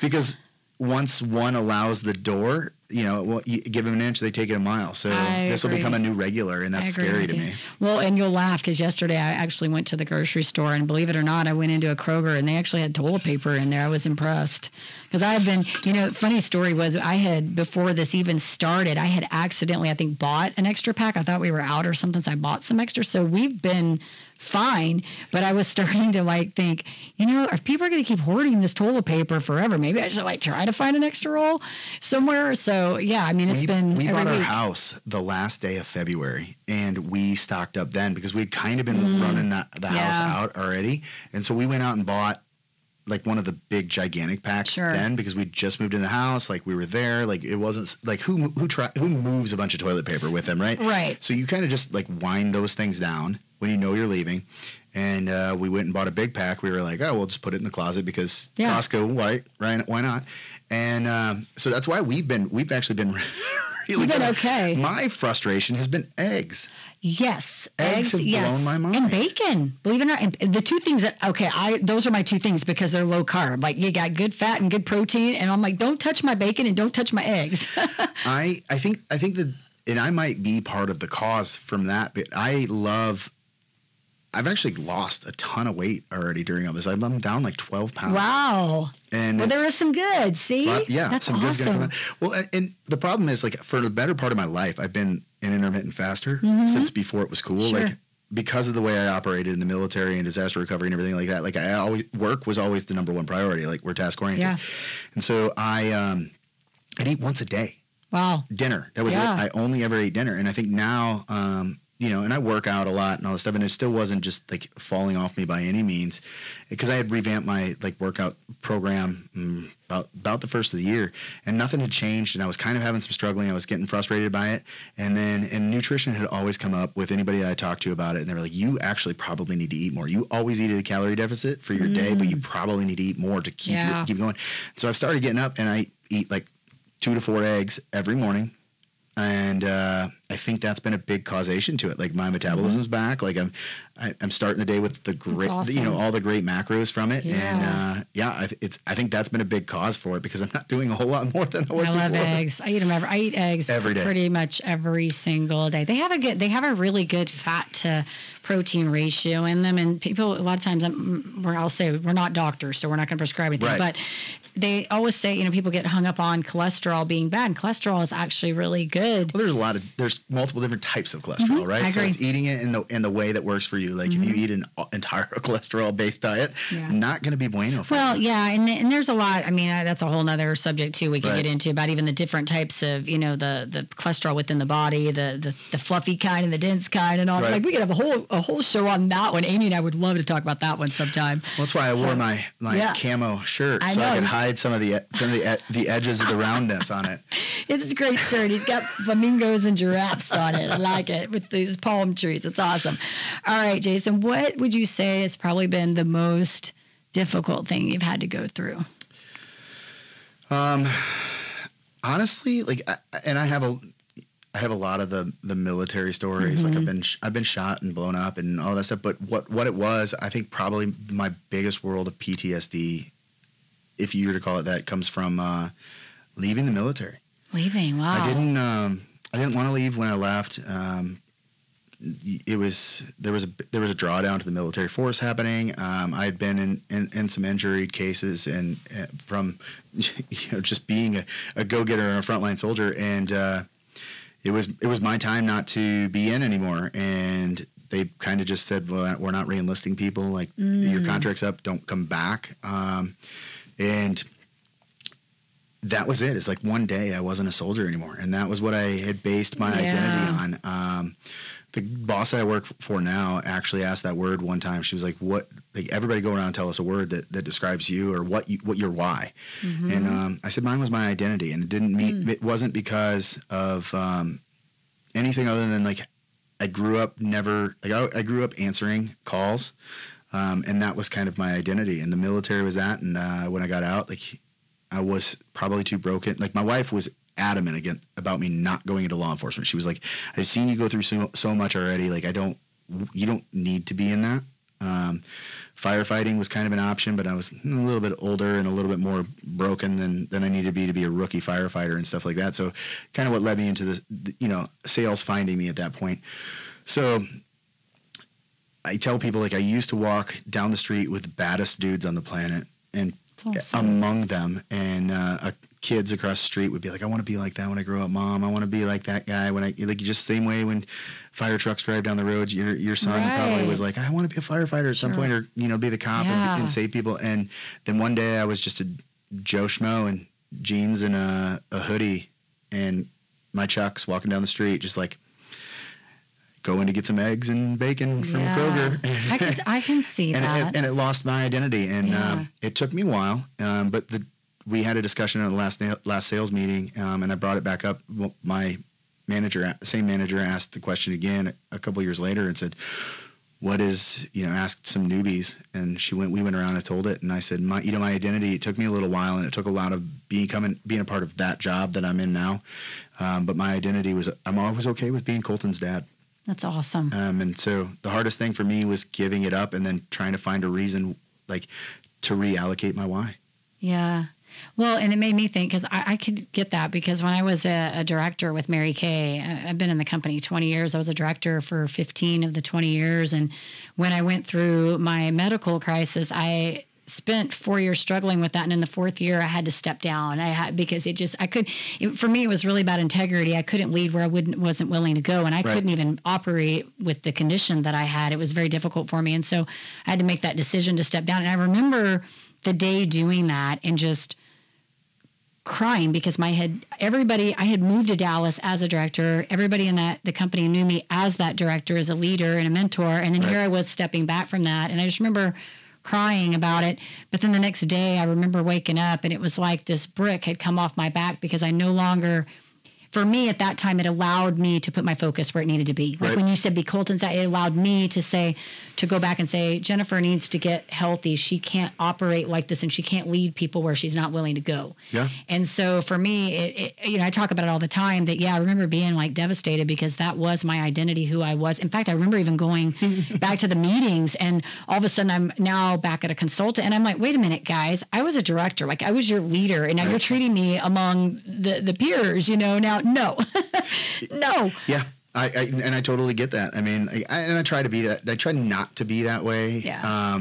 because once one allows the door, you give them an inch, they take it a mile. So this will become a new regular, and that's scary to me. Well, and you'll laugh, because yesterday I actually went to the grocery store, and believe it or not, I went into a Kroger, and they actually had toilet paper in there. I was impressed, because I have been, funny story was, I had, before this even started, I had accidentally, I think, bought an extra pack. I thought we were out or something, so I bought some extra. So we've been fine, but I was starting to, like, think, if people are going to keep hoarding this toilet paper forever, maybe I should, like, try to find an extra roll somewhere. So yeah, I mean, we bought our house the last day of February, and we stocked up then, because we'd kind of been running the house out already, and so we went out and bought, like, one of the big gigantic packs then, because we just moved in the house, like, we were there, like, it wasn't like who moves a bunch of toilet paper with them, right? So you kind of just, like, wind those things down when you're leaving. And we went and bought a big pack. We were like, oh, we'll just put it in the closet because Costco, why not? And so that's why we've actually been really You've been good. okay. My frustration has been eggs. Yes, Eggs have blown my mind. And bacon. Believe it or not, and the two things that those are my two things because they're low carb. Like you got good fat and good protein, and I'm like, don't touch my bacon and don't touch my eggs. I think that, and I might be part of the cause from that, but I've actually lost a ton of weight already during all this. I'm down like 12 pounds. Wow. And well, there is some good. See? That's some good's gonna come out. Well, and the problem is, like, for the better part of my life, I've been an intermittent faster since before it was cool. Sure. Like, because of the way I operated in the military and disaster recovery and everything like that, like work was always the number one priority. Like, we're task oriented. Yeah. And so I'd eat once a day. Wow. Dinner. That was it. I only ever ate dinner. And I think now, and I work out a lot and all this stuff, and it still wasn't just like falling off me by any means, because I had revamped my like workout program about the first of the year, and nothing had changed, and I was kind of having some struggling. I was getting frustrated by it, and nutrition had always come up with anybody that I talked to about it, and they were like, "You actually probably need to eat more. You always eat at a calorie deficit for your day, but you probably need to eat more to keep going." So I've started getting up, and I eat like 2 to 4 eggs every morning. And I think that's been a big causation to it. Like, my metabolism's back. Like, I'm starting the day with the great, awesome. all the great macros from it. Yeah. And I think that's been a big cause for it, because I'm not doing a whole lot more than I was before. I love eggs. I eat them I eat eggs every day, pretty much every single day. They have a really good fat to protein ratio in them, and people a lot of times I'll say we're not doctors, so we're not going to prescribe anything, right. But they always say, people get hung up on cholesterol being bad, and cholesterol is actually really good. Well, there's multiple different types of cholesterol, right? I agree. So it's eating it in the way that works for you. Like, if you eat an entire cholesterol-based diet, not going to be bueno for you. Well, yeah, and there's a lot. I mean, that's a whole nother subject too. We can get into about even the different types of, the cholesterol within the body, the fluffy kind and the dense kind, and all. Right. Like, we could have a whole show on that one. Amy and I would love to talk about that one sometime. Well, that's why I wore my camo shirt, so I could hide some of the edges of the roundness on it. It's a great shirt. He's got flamingos and giraffes on it. I like it, with these palm trees. It's awesome. All right, Jason, what would you say has probably been the most difficult thing you've had to go through? Honestly, I have a lot of the military stories. Like, I've been shot and blown up and all that stuff. But what it was, I think probably my biggest world of PTSD, if you were to call it that, comes from leaving the military. Leaving, wow. I didn't want to leave when I left. There was a drawdown to the military force happening. I had been in some injured cases, and from just being a go-getter and a frontline soldier, and it was my time not to be in anymore. And they kind of just said, "Well, we're not re-enlisting people. Like, your contract's up. Don't come back." And that was it. It's like, one day I wasn't a soldier anymore, and that was what I had based my identity on. The boss I work for now actually asked that word one time. She was like, "What? Like, everybody go around and tell us a word that describes you, or what your why." And I said mine was my identity, and it didn't mean it wasn't because of anything other than, like, I grew up I grew up answering calls, and that was kind of my identity. And the military was that. And when I got out, like, I was probably too broken. Like, my wife was adamant again about me not going into law enforcement. She was like, "I've seen you go through so much already. Like, you don't need to be in that." Firefighting was kind of an option, but I was a little bit older and a little bit more broken than I needed to be a rookie firefighter and stuff like that. So kind of what led me into the sales finding me at that point. So I tell people, like, I used to walk down the street with the baddest dudes on the planet, and among them, and kids across the street would be like, "I want to be like that when I grow up, Mom. I want to be like that guy when just same way when fire trucks drive down the road, your son probably was like, I want to be a firefighter at some point, or be the cop and save people." And then one day I was just a Joe Schmo in jeans and a hoodie and my chucks, walking down the street, just like going to get some eggs and bacon from Kroger. I can see that. And it lost my identity, and it took me a while, but we had a discussion at the last sales meeting, and I brought it back up. My same manager asked the question again a couple years later and said, asked some newbies, and we went around and told it. And I said, my identity, it took me a little while, and it took a lot of being a part of that job that I'm in now. But my identity was, I'm always okay with being Colton's dad. That's awesome. And so the hardest thing for me was giving it up and then trying to find a reason, like, to reallocate my why. Yeah. Well, and it made me think, because I could get that, because when I was a director with Mary Kay, I've been in the company 20 years. I was a director for 15 of the 20 years. And when I went through my medical crisis, I spent 4 years struggling with that. And in the fourth year, I had to step down. Because for me, it was really about integrity. I couldn't lead where I wasn't willing to go. And I couldn't even operate with the condition that I had. It was very difficult for me. And so I had to make that decision to step down. And I remember the day doing that and just crying, because I had moved to Dallas as a director. Everybody in the company knew me as that director, as a leader and a mentor. And then here I was stepping back from that. And I just remember crying about it. But then the next day I remember waking up, and it was like this brick had come off my back, because I no longer, for me at that time, it allowed me to put my focus where it needed to be. Like when you said be Colton's dad, it allowed me to go back and say, Jennifer needs to get healthy. She can't operate like this, and she can't lead people where she's not willing to go. Yeah. And so for me, I talk about it all the time that, I remember being like devastated, because that was my identity, who I was. In fact, I remember even going back to the meetings, and all of a sudden I'm now back at a consultant, and I'm like, wait a minute, guys, I was a director. Like, I was your leader, and now you're treating me among the peers, now, no. No. Yeah. I totally get that. I mean, I try to be that. I try not to be that way. Yeah.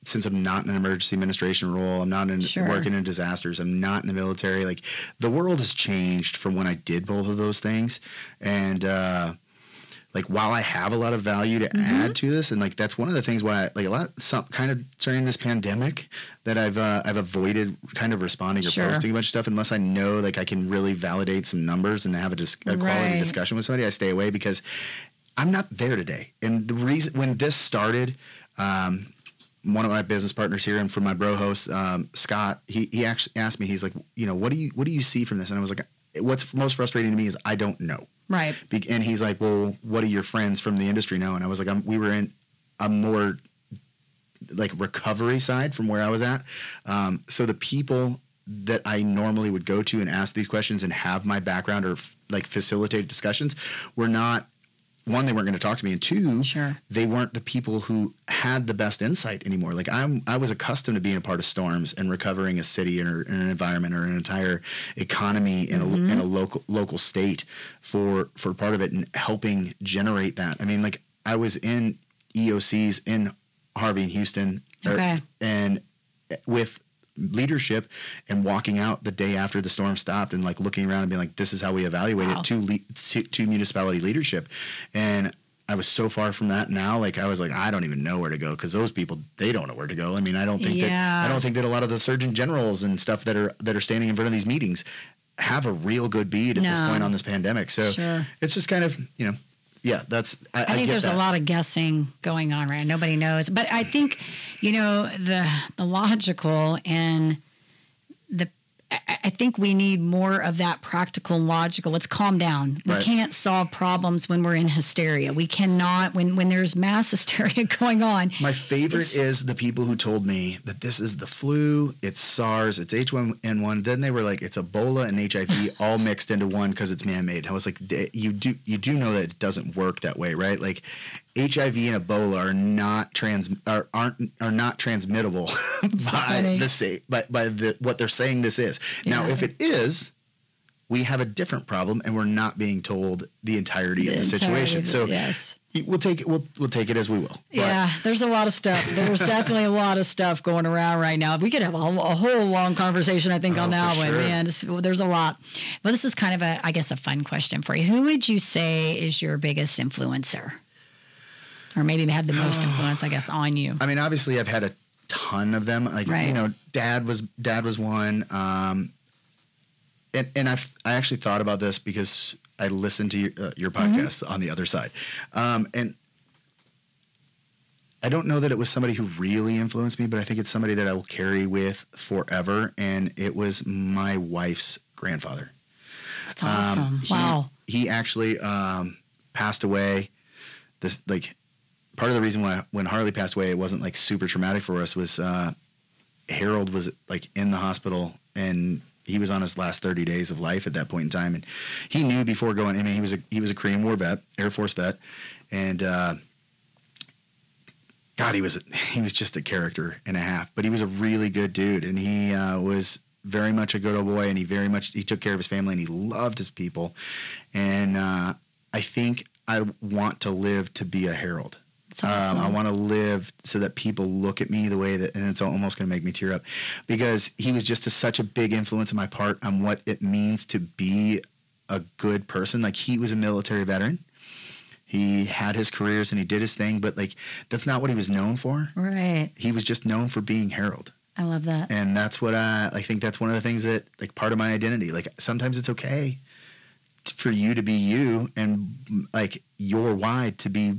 Since I'm not in an emergency administration role, I'm not working in disasters. I'm not in the military. Like, the world has changed from when I did both of those things. And, while I have a lot of value to add to this, and that's one of the things why kind of during this pandemic that I've avoided kind of responding or posting a bunch of stuff unless I know I can really validate some numbers and have a quality discussion with somebody. I stay away, because I'm not there today. And the reason, when this started, one of my business partners here, and for my bro host, Scott, he actually asked me, he's like, what do you see from this? And I was like, what's most frustrating to me is I don't know. Right. And he's like, well, what do your friends from the industry know? And I was like, we were in a more recovery side from where I was at. So the people that I normally would go to and ask these questions and have my background or facilitate discussions were not, one, they weren't going to talk to me, and two, they weren't the people who had the best insight anymore. I was accustomed to being a part of storms and recovering a city or an environment or an entire economy in a local state for part of it, and helping generate that. I mean, I was in EOCs in Harvey and Houston, and with leadership, and walking out the day after the storm stopped and looking around and being like, this is how we evaluate it to municipality leadership. And I was so far from that now. I was like, I don't even know where to go, because those people, they don't know where to go. I mean, I don't think that a lot of the surgeon generals and stuff that are standing in front of these meetings have a real good bead at this point on this pandemic. So it's just kind of, yeah, I think there's a lot of guessing going on, right? Nobody knows. But I think, the logical and I think we need more of that practical and logical. Let's calm down. We can't solve problems when we're in hysteria. We cannot, when there's mass hysteria going on. My favorite is the people who told me that this is the flu, it's SARS, it's H1N1. Then they were like, it's Ebola and HIV all mixed into one because it's man-made. I was like, you do know that it doesn't work that way, right? HIV and Ebola are not transmittable by what they're saying this is. Now, if it is, we have a different problem, and we're not being told the entirety of the situation. So we'll take it as we will. Yeah, there's a lot of stuff. There's definitely a lot of stuff going around right now. We could have a whole long conversation, I think, on that one. Man, there's a lot. But this is kind of a fun question for you. Who would you say is your biggest influencer? Or maybe had the most influence, I guess, on you? I mean, obviously, I've had a ton of them. Dad was one. And I actually thought about this because I listened to your podcast on the other side. And I don't know that it was somebody who really influenced me, but I think it's somebody that I will carry with forever. And it was my wife's grandfather. That's awesome. Wow. He actually passed away part of the reason why when Harley passed away, it wasn't like super traumatic for us was Harold was like in the hospital and he was on his last 30 days of life at that point in time. And he knew before going, I mean, he was a Korean War vet, Air Force vet. And, God, he was just a character and a half, but he was a really good dude. And he was very much a good old boy, and he took care of his family, and he loved his people. And I think I want to live to be a Harold. That's awesome. I want to live so that people look at me the way that, and it's almost going to make me tear up, because he was just such a big influence on my part on what it means to be a good person. Like, he was a military veteran. He had his careers and he did his thing, but like, that's not what he was known for. Right. He was just known for being Harold. I love that. And that's what I think that's one of the things that, like, part of my identity. Like, sometimes it's okay for you to be you, and like your why to be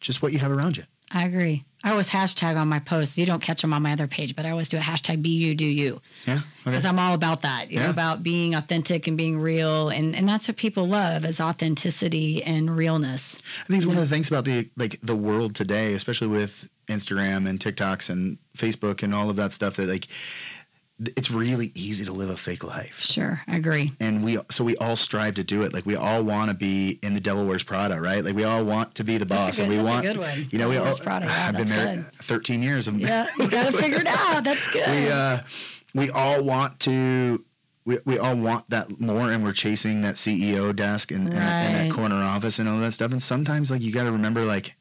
just what you have around you. I agree. I always hashtag on my posts. You don't catch them on my other page, but I always do a hashtag be you, do you. Yeah. Because I'm all about that, you know, about being authentic and being real. And that's what people love, is authenticity and realness. I think it's one of the things about the world today, especially with Instagram and TikToks and Facebook and all of that stuff, that like, it's really easy to live a fake life. Sure, I agree. And we all strive to do it. Like, we all want to be in The Devil Wears Prada, right? Like, we all want to be the boss. That's a good one. You know, Devil Wears Prada. Yeah, I've been married 13 years. Yeah, you got to figure it out. That's good. We all want to. We all want that more, and we're chasing that CEO desk and that corner office and all that stuff. And sometimes, like, you got to remember, like,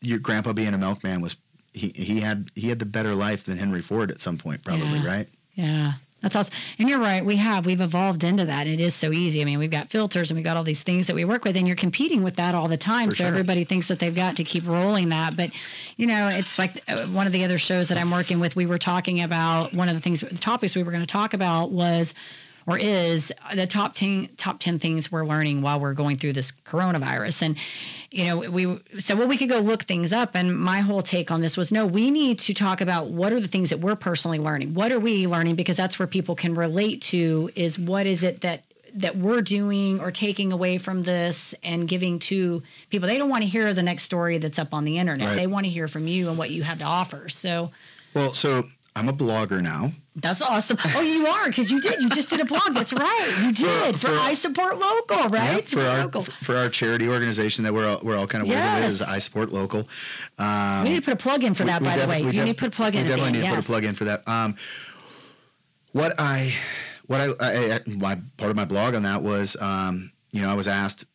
your grandpa being a milkman was. He had the better life than Henry Ford at some point, probably, right? Yeah, that's awesome. And you're right. We've evolved into that. It is so easy. I mean, we've got filters and we've got all these things that we work with, and you're competing with that all the time. So everybody thinks that they've got to keep rolling that. But, you know, it's like one of the other shows that I'm working with, we were talking about one of the topics we were going to talk about was, or is, the top 10 things we're learning while we're going through this coronavirus. And, you know, we could go look things up. And my whole take on this was, no, we need to talk about what are the things that we're personally learning. What are we learning? Because that's where people can relate to, is what is it that we're doing or taking away from this and giving to people. They don't want to hear the next story that's up on the internet. Right. They want to hear from you and what you have to offer. So I'm a blogger now. That's awesome. Oh, you are, because you just did a blog. That's right. You did for I Support Local, right? Yep, for our charity organization that we're all kind of working with, is I Support Local. We need to put a plug in for that, by the way. You need to put a plug in. We definitely need to put a plug in for that. My part of my blog on that was, I was asked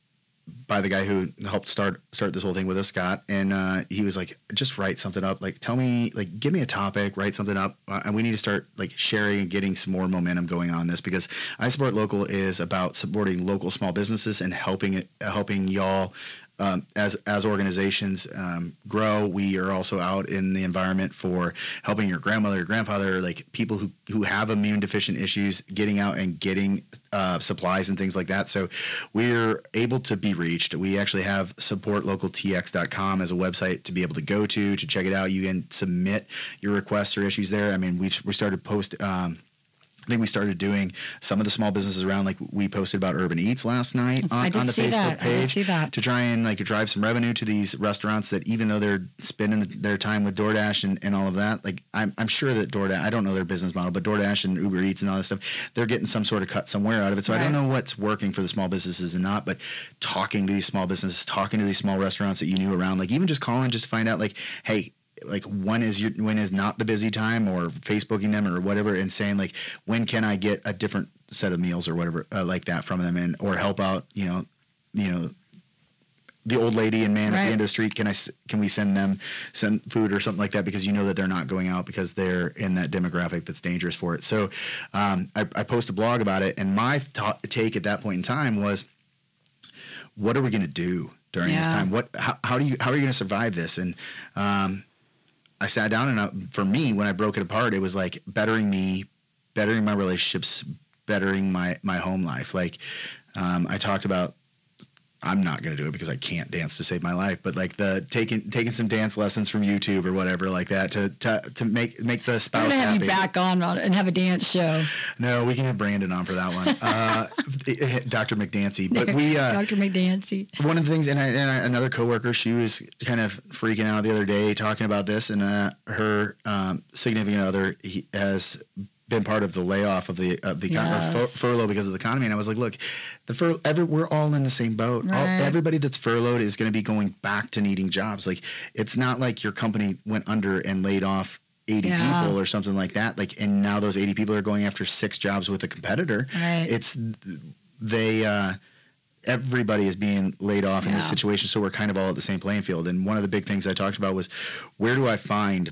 by the guy who helped start this whole thing with us, Scott, and he was like, just write something up. Like, tell me, like, give me a topic, write something up, and we need to start like sharing and getting some more momentum going on this, because I Support Local is about supporting local small businesses and helping y'all as organizations grow. We are also out in the environment for helping your grandmother, your grandfather, like people who have immune deficient issues, getting out and getting supplies and things like that. So we're able to be reached. We actually have supportlocaltx.com as a website to be able to go to check it out. You can submit your requests or issues there. I mean, we started I think we started doing some of the small businesses around, like we posted about Urban Eats last night on the Facebook page to try and like drive some revenue to these restaurants that, even though they're spending their time with DoorDash and all of that, like I'm sure that DoorDash, I don't know their business model, but DoorDash and Uber Eats and all this stuff, they're getting some sort of cut somewhere out of it. So I don't know what's working for the small businesses and not, but talking to these small businesses, talking to these small restaurants that you knew around, like even just calling, just to find out, like, hey, like when is not the busy time, or Facebooking them or whatever, and saying like, when can I get a different set of meals or whatever like that from them, and or help out, you know, the old lady and man at the end of the street. Can we send food or something like that, because you know that they're not going out because they're in that demographic that's dangerous for it. So I post a blog about it, and my take at that point in time was, what are we going to do during this time? How are you going to survive this? And I sat down, and for me, when I broke it apart, it was like bettering my relationships, bettering my home life. Like I talked about I'm not going to do it because I can't dance to save my life, but like the taking some dance lessons from YouTube or whatever like that to make the spouse happy. Have you back on and have a dance show. No, we can have Brandon on for that one. Dr. McDancy, but Dr. McDancy. One of the things, and another coworker, she was kind of freaking out the other day talking about this, and her significant other has been part of the layoff of the Yes. furlough because of the economy. And I was like, look, we're all in the same boat. Right. Everybody that's furloughed is going to be going back to needing jobs. Like, it's not like your company went under and laid off 80 people or something like that. Like, and now those 80 people are going after 6 jobs with a competitor. Right. Everybody is being laid off in this situation. So we're kind of all at the same playing field. And one of the big things I talked about was, where do I find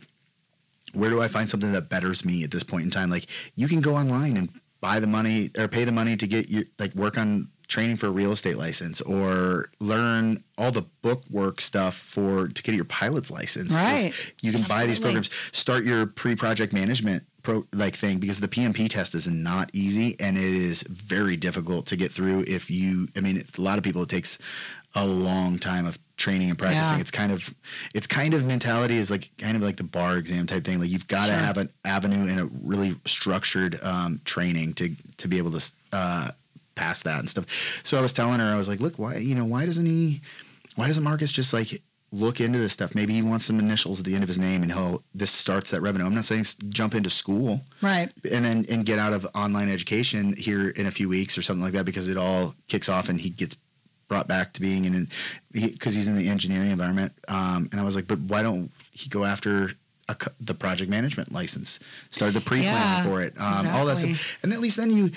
something that betters me at this point in time? Like, you can go online and buy the money or pay the money to get your, like, work on training for a real estate license or learn all the bookwork stuff to get your pilot's license. Right. You can buy these programs, start your pre-project management thing, because the PMP test is not easy and it is very difficult to get through. A lot of people, it takes a long time of training and practicing. Yeah. It's kind of mentality is like kind of like the bar exam type thing. Like, you've got to have an avenue and a really structured training to be able to pass that and stuff. So I was telling her, I was like, look, why doesn't Marcus just like look into this stuff? Maybe he wants some initials at the end of his name and this starts that revenue. I'm not saying jump into school, right, and get out of online education here in a few weeks or something like that, because it all kicks off and he gets brought back to being because he's in the engineering environment. And I was like, but why don't he go after the project management license, start the pre-planning for it, all that stuff. And at least then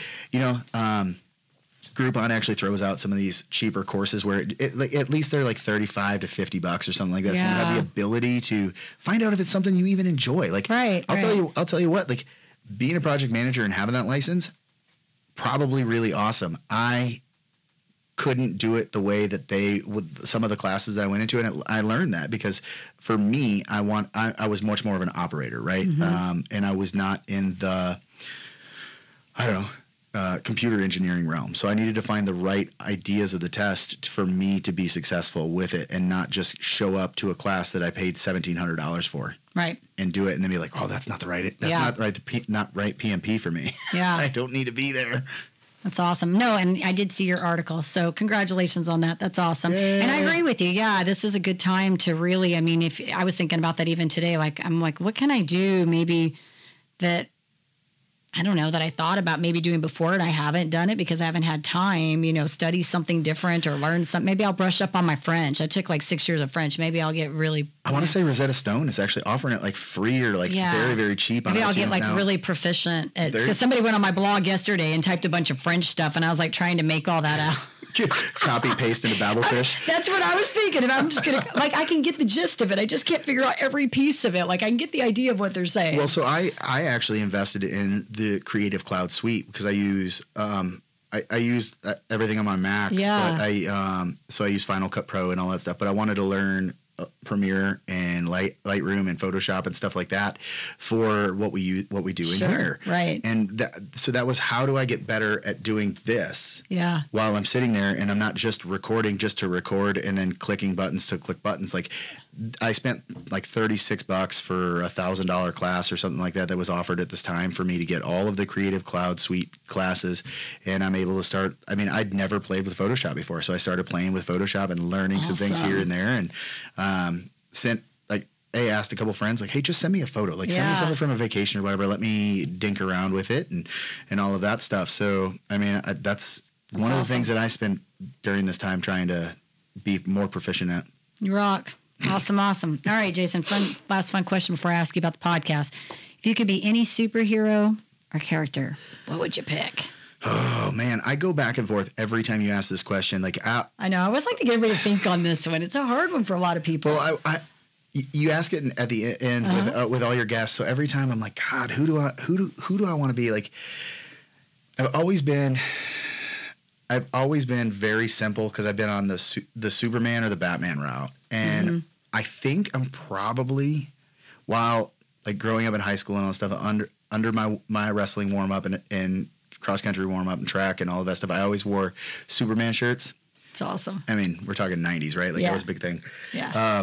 Groupon actually throws out some of these cheaper courses where at least they're like $35 to $50 or something like that. So you have the ability to find out if it's something you even enjoy. Like, I'll tell you what, like, being a project manager and having that license, probably really awesome. I couldn't do it the way that they would, some of the classes that I went into, and I learned that because for me, I was much more of an operator, right? Mm-hmm. And I was not in the, computer engineering realm. So I needed to find the right ideas of the test for me to be successful with it, and not just show up to a class that I paid $1,700 for. Right. And do it and then be like, oh, that's not right PMP for me. Yeah. I don't need to be there. That's awesome. No, and I did see your article, so congratulations on that. That's awesome. Yay. And I agree with you. Yeah, this is a good time to really, if I was thinking about that even today, I'm like, what can I do maybe that, I don't know, that I thought about maybe doing before and I haven't done it because I haven't had time, study something different or learn something. Maybe I'll brush up on my French. I took like 6 years of French. Maybe I'll get really... I want to say Rosetta Stone is actually offering it like free or like very, very cheap. Maybe on I'll iTunes get like now. really proficient. Because somebody went on my blog yesterday and typed a bunch of French stuff, and I was like trying to make all that out. Copy, paste into Babelfish. That's what I was thinking. And I'm just going to, I can get the gist of it. I just can't figure out every piece of it. Like, I can get the idea of what they're saying. Well, so I actually invested in the Creative Cloud Suite because I use I use everything on my Macs, but I use Final Cut Pro and all that stuff. But I wanted to learn Premiere and Lightroom and Photoshop and stuff like that for what we do in here. Right. And so that was, how do I get better at doing this? Yeah. While I'm sitting there and I'm not just recording just to record and then clicking buttons to click buttons. Like, I spent like $36 for $1,000 class or something like that was offered at this time for me to get all of the Creative Cloud Suite classes, and I'm able to start. I'd never played with Photoshop before, so I started playing with Photoshop and learning some things here and there, and asked a couple friends, like, hey, just send me a photo, like send me something from a vacation or whatever. Let me dink around with it and all of that stuff. So that's one of the things that I spent during this time trying to be more proficient at. You rock. Awesome. All right, Jason, last fun question before I ask you about the podcast. If you could be any superhero or character, what would you pick? Oh, man, I go back and forth every time you ask this question. Like, I know. I always like to get everybody to think on this one. It's a hard one for a lot of people. Well, you ask it at the end with all your guests. So every time I'm like, God, who do I want to be? Like, I've always been very simple because I've been on the Superman or the Batman route. And I think I'm probably, while like growing up in high school and all that stuff, under my wrestling warm up and cross country warm up and track and all of that stuff, I always wore Superman shirts. It's awesome. I mean, we're talking 90s, right? Like that was a big thing. Yeah.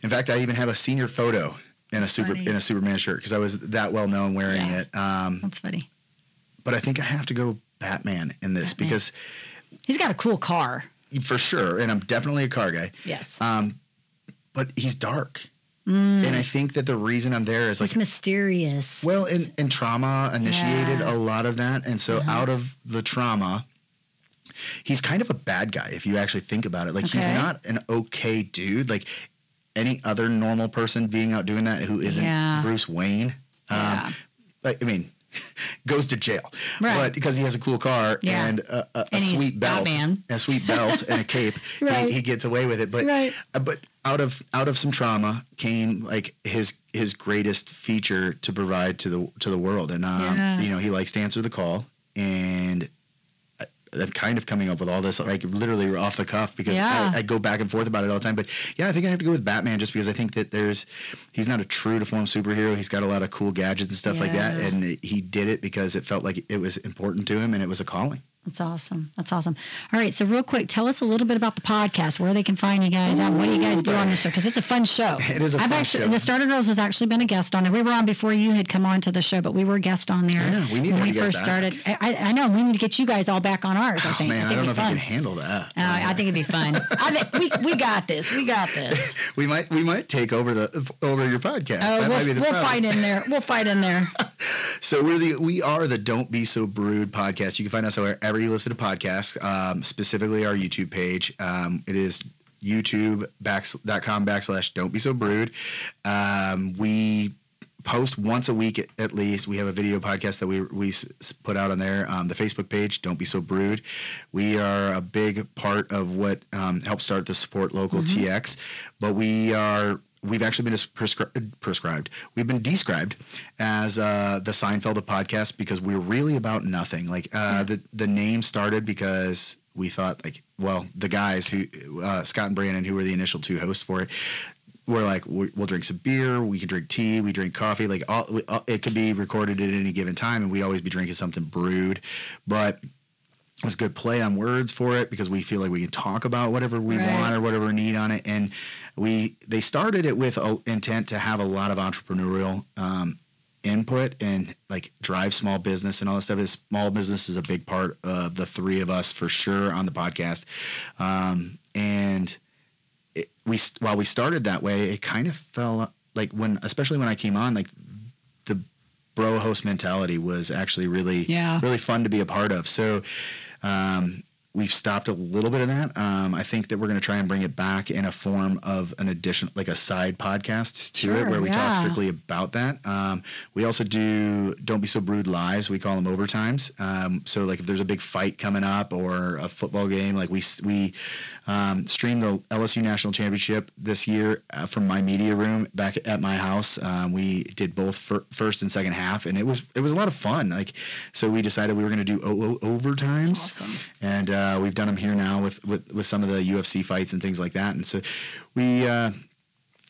In fact, I even have a senior photo in a Superman shirt because I was that well known wearing it. That's funny. But I think I have to go Batman in this because he's got a cool car. For sure, and I'm definitely a car guy. Yes. But he's dark. And I think that the reason I'm there is it's mysterious. Well, and trauma initiated a lot of that. And so out of the trauma, he's kind of a bad guy if you actually think about it. Like he's not an okay dude. Like any other normal person being out doing that who isn't Bruce Wayne. But I mean, goes to jail. Right. But because he has a cool car and a sweet belt. Batman. A sweet belt and a cape, he gets away with it. But but out of some trauma came like his greatest feature to provide to the world. And you know, he likes to answer the call, and I'm kind of coming up with all this like literally off the cuff because I go back and forth about it all the time. But I think I have to go with Batman just because I think that he's not a true to form superhero. He's got a lot of cool gadgets and stuff like that. And he did it because it felt like it was important to him and it was a calling. That's awesome. That's awesome. All right. So real quick, tell us a little bit about the podcast, where they can find you guys at. What do you guys do on the show? Because it's a fun show. It is a fun show. The Starter Girls has actually been a guest on there. We were on before you had come on to the show, but we were a guest on there. Yeah, we need when to we first started. I know. We need to get you guys all back on ours, I think. Man, I don't know if you can handle that. I think it'd be fun. we got this. We got this. we might take over your podcast. We'll fight in there. We'll fight in there. So we are the Don't Be So Brewed podcast. You can find us wherever you listen to podcasts, specifically our YouTube page. It is youtube.com/Don't Be So Brewed. We post once a week at least. We have a video podcast that we put out on there. The Facebook page, Don't Be So Brewed. We are a big part of what helped start the Support Local TX, but we've actually been prescribed. We've been described as the Seinfeld of podcasts because we're really about nothing. Like the name started because we thought the guys who Scott and Brandon, who were the initial two hosts for it, were like, we'll drink some beer, we can drink tea, we drink coffee. Like it could be recorded at any given time, and we'd always be drinking something brewed, but. It was a good play on words for it because we feel like we can talk about whatever we want or whatever we need on it. And they started it with an intent to have a lot of entrepreneurial input and like drive small business and all that stuff. Small business is a big part of the three of us for sure on the podcast. While we started that way, it kind of fell like especially when I came on, like the bro host mentality was actually really fun to be a part of. So, we've stopped a little bit of that. I think that we're going to try and bring it back in a form of an addition, like a side podcast to it, where we talk strictly about that. We also do Don't Be So Brewed lives. We call them overtimes. So like if there's a big fight coming up or a football game, like we streamed the LSU National Championship this year from my media room back at my house. We did both first and second half, and it was a lot of fun. Like, so we decided we were going to do overtimes. That's awesome. And we've done them here now with some of the UFC fights and things like that. And so we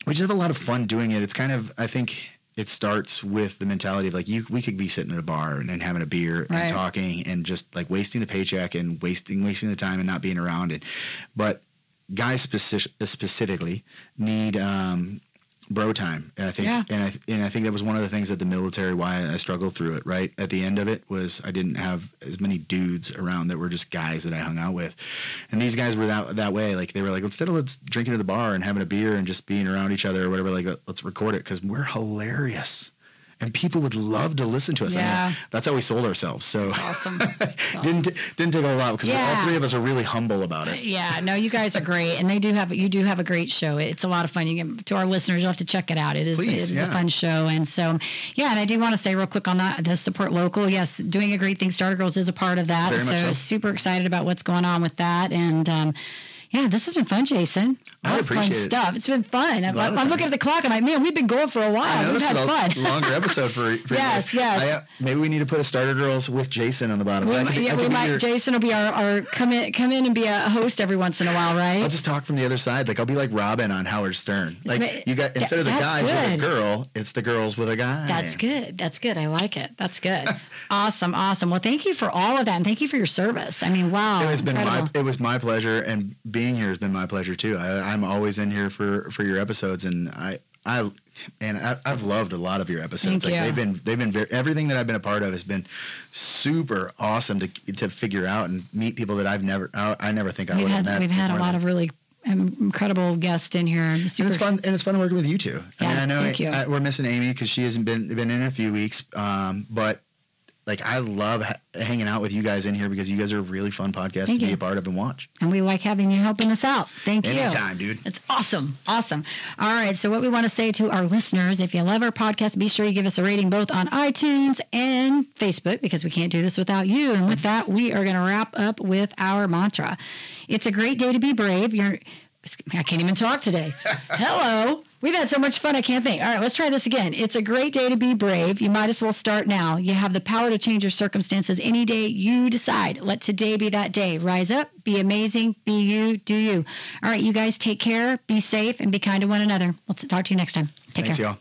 just have a lot of fun doing it. It's kind of, I think it starts with the mentality of like we could be sitting at a bar and having a beer and talking and just like wasting the paycheck and wasting the time and not being around. But guys specifically need bro time. And I think and I think that was one of the things at the military why I struggled through it, right? At the end of it was I didn't have as many dudes around that were just guys that I hung out with. And these guys were that way. Like they were like, instead of let's drinking at the bar and having a beer and just being around each other or whatever, like let's record it because we're hilarious. And people would love to listen to us. Yeah. I mean, that's how we sold ourselves. So that's awesome. didn't take a lot because all three of us are really humble about it. Yeah, no, you guys are great, and you do have a great show. It's a lot of fun. To our listeners, you'll have to check it out. It is a fun show, and so and I do want to say real quick on that, the Support Local. Yes, doing a great thing. Starter Girls is a part of that. Very much so. Super excited about what's going on with that, and Yeah, this has been fun, Jason. I appreciate it. Stuff. It's been fun. I'm fun. looking at the clock. I'm like, man, we've been going for a while. I know We've this had is fun. a longer episode for Yes, you guys. yes. Maybe we need to put a Starter Girls with Jason on the bottom. We might. Jason will be our come in and be a host every once in a while, right? I'll just talk from the other side. Like I'll be like Robin on Howard Stern. Like you got instead of the guys with a girl, it's the girls with a guy. That's good. That's good. I like it. That's good. Awesome. Well, thank you for all of that, and thank you for your service. I mean, wow. It was my pleasure, and being here has been my pleasure too. I'm always in here for your episodes, and I've loved a lot of your episodes. Thank you. They've been everything that I've been a part of has been super awesome to figure out and meet people that I never think I would have met. We've had a lot of really incredible guests in here. And it's fun. And it's fun working with you two. Yeah, I know we're missing Amy because she hasn't been in a few weeks. But like I love hanging out with you guys in here because you guys are a really fun podcast to be a part of and watch. And we like having you helping us out. Thank you. Anytime, dude. It's awesome. All right. So what we want to say to our listeners, if you love our podcast, be sure you give us a rating both on iTunes and Facebook because we can't do this without you. And with that, we are going to wrap up with our mantra. It's a great day to be brave. I can't even talk today. Hello. We've had so much fun, I can't think. All right, let's try this again. It's a great day to be brave. You might as well start now. You have the power to change your circumstances any day you decide. Let today be that day. Rise up, be amazing, be you, do you. All right, you guys take care, be safe, and be kind to one another. We'll talk to you next time. Take care. Thanks, y'all.